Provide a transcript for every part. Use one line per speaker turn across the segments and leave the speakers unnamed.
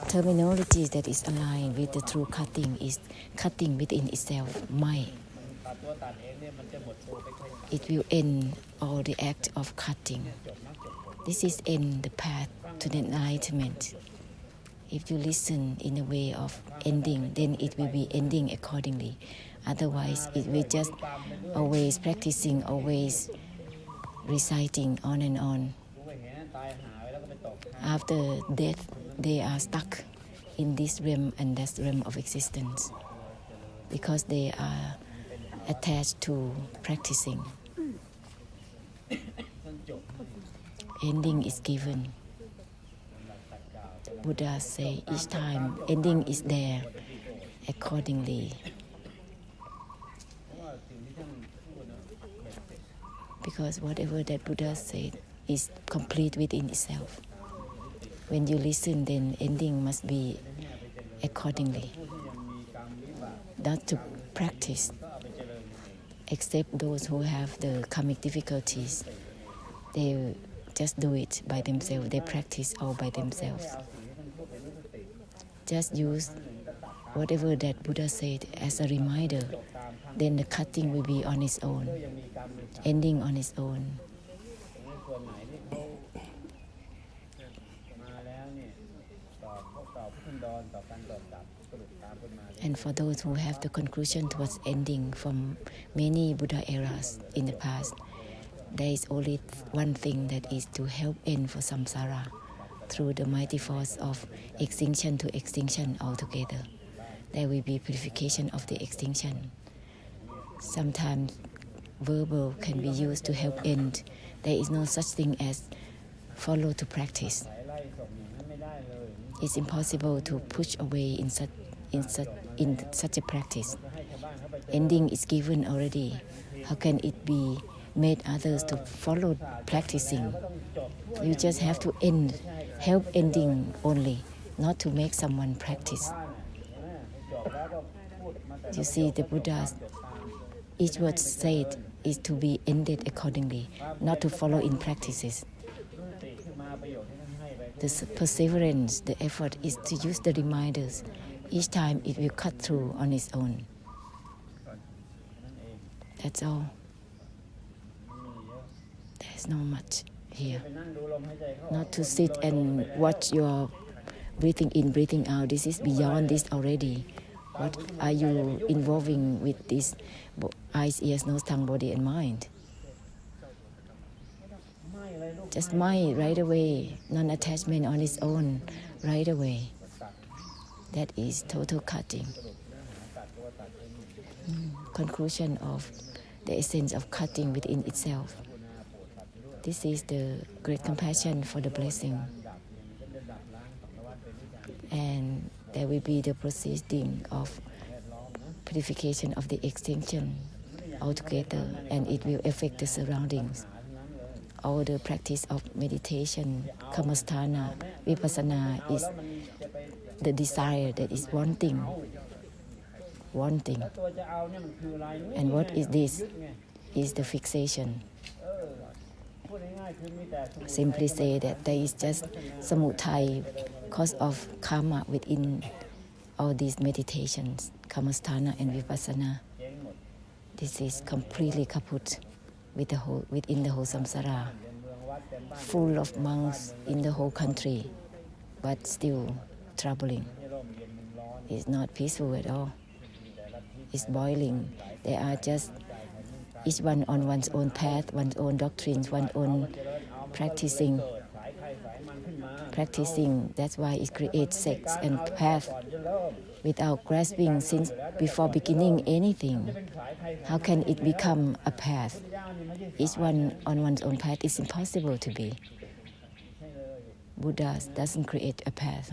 terminology that is aligned with the true cutting is cutting within itself, might. It will end all the act of cutting. This is end the path to the enlightenment. If you listen in a way of ending, then it will be ending accordingly. Otherwise, it will just always practicing, always reciting on and on. After death, they are stuck in this realm and that realm of existence because they are attached to practicing. Ending is given. Buddha say each time ending is there accordingly. Because whatever that Buddha said is complete within itself. When you listen, then ending must be accordingly. Not to practice, except those who have the karmic difficulties. They just do it by themselves. They practice all by themselves. Just use whatever that Buddha said as a reminder. Then the cutting will be on its own, ending on its own. And for those who have the conclusion towards ending from many Buddha eras in the past, there is only one thing, that is to help end for samsara through the mighty force of extinction to extinction altogether. There will be purification of the extinction. Sometimes verbal can be used to help end. There is no such thing as follow to practice. It's impossible to push away in such a practice. Ending is given already. How can it be made others to follow practicing? You just have to end, help ending only, not to make someone practice. You see, the Buddha's each word said is to be ended accordingly, not to follow in practices. The perseverance, the effort is to use the reminders. Each time it will cut through on its own. That's all. There's not much here. Not to sit and watch your breathing in, breathing out. This is beyond this already. What are you involving with this eyes, ears, nose, tongue, body, and mind? Just mind right away, non-attachment on its own right away. That is total cutting. Conclusion of the essence of cutting within itself. This is the great compassion for the blessing. And there will be the proceeding of purification of the extinction altogether, and it will affect the surroundings. All the practice of meditation, kamasthana, vipassana is the desire that is wanting. And what is this? Is the fixation. Simply say that there is just samudaya, cause of karma within all these meditations, kamasthana and vipassana. This is completely kaput within the whole samsara, full of monks in the whole country, but still troubling. It's not peaceful at all. It's boiling. They are just each one on one's own path, one's own doctrines, one's own practicing. That's why it creates sects and path without grasping since before beginning anything. How can it become a path? Each one on one's own path is impossible to be. Buddha doesn't create a path.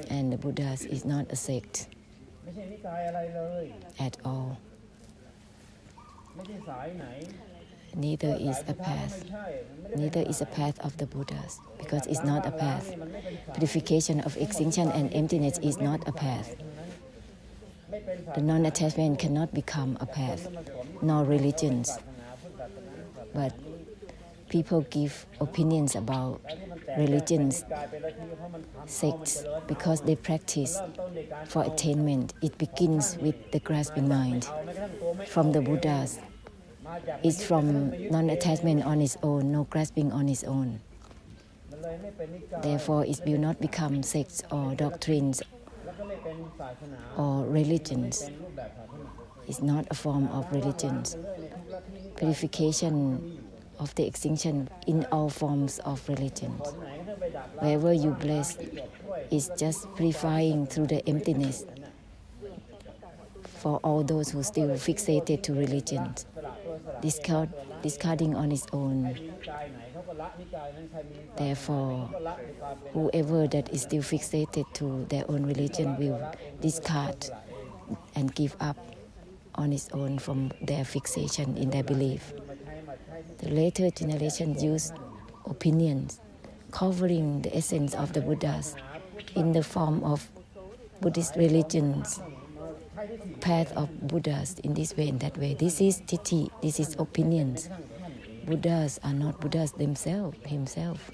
And the Buddha is not a sect at all. Neither is a path. Neither is a path of the Buddhas, because it's not a path. Purification of extinction and emptiness is not a path. The non-attachment cannot become a path, nor religions. But people give opinions about religions, sects, because they practice for attainment. It begins with the grasping mind. From the Buddhas, it's from non-attachment on its own, no grasping on its own. Therefore, it will not become sects or doctrines or religions. It's not a form of religions. Purification of the extinction in all forms of religions. Wherever you bless, it's just purifying through the emptiness for all those who still fixated to religions, discarding on its own. Therefore, whoever that is still fixated to their own religion will discard and give up on its own from their fixation in their belief. The later generation used opinions covering the essence of the Buddhas in the form of Buddhist religions, path of Buddhas in this way and that way. This is Titi, this is opinions. Buddhas are not Buddhas themselves, himself.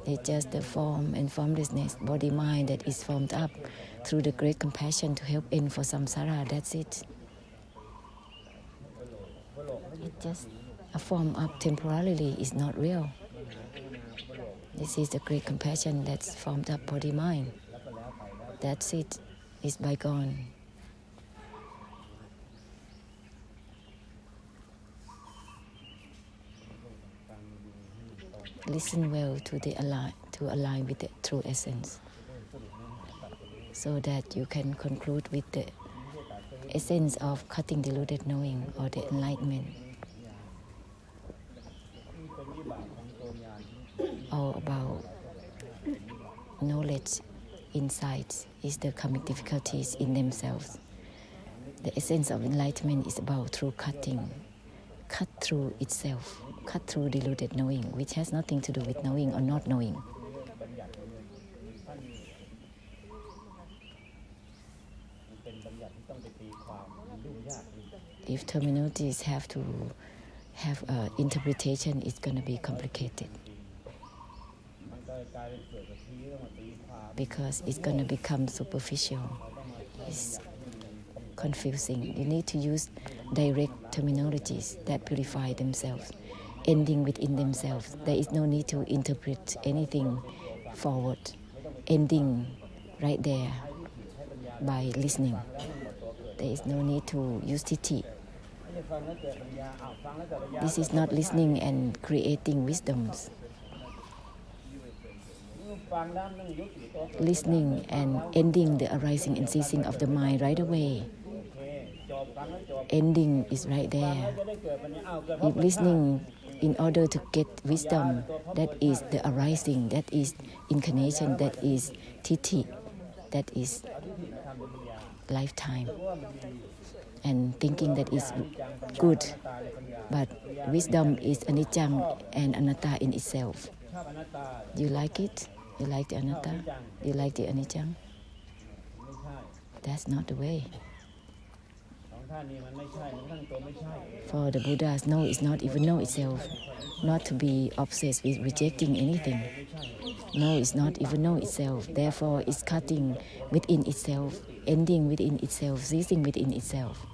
It's just the form and formlessness, body-mind that is formed up through the great compassion to help end for samsara, that's it. It's just a form up temporarily, is not real. This is the great compassion that's formed up body-mind. That's it, it's bygone. Listen well to align with the true essence, so that you can conclude with the essence of cutting deluded knowing or the enlightenment. All about knowledge, insights is the karmic difficulties in themselves. The essence of enlightenment is about true cutting, cut through itself, cut through deluded knowing, which has nothing to do with knowing or not knowing. If terminologies have to have interpretation, it's going to be complicated, because it's going to become superficial. It's confusing. You need to use direct terminologies that purify themselves, ending within themselves. There is no need to interpret anything forward, ending right there by listening. There is no need to use titi. This is not listening and creating wisdoms. Listening and ending the arising and ceasing of the mind right away. Ending is right there. If listening in order to get wisdom, that is the arising, that is incarnation, that is titi, that is lifetime. And thinking that is good, but wisdom is anicca and anatta in itself. Do you like it? You like the anatta? Do you like the anicca? That's not the way. For the Buddhas, no is not even know itself, not to be obsessed with rejecting anything. No is not even know itself, therefore it's cutting within itself, ending within itself, ceasing within itself.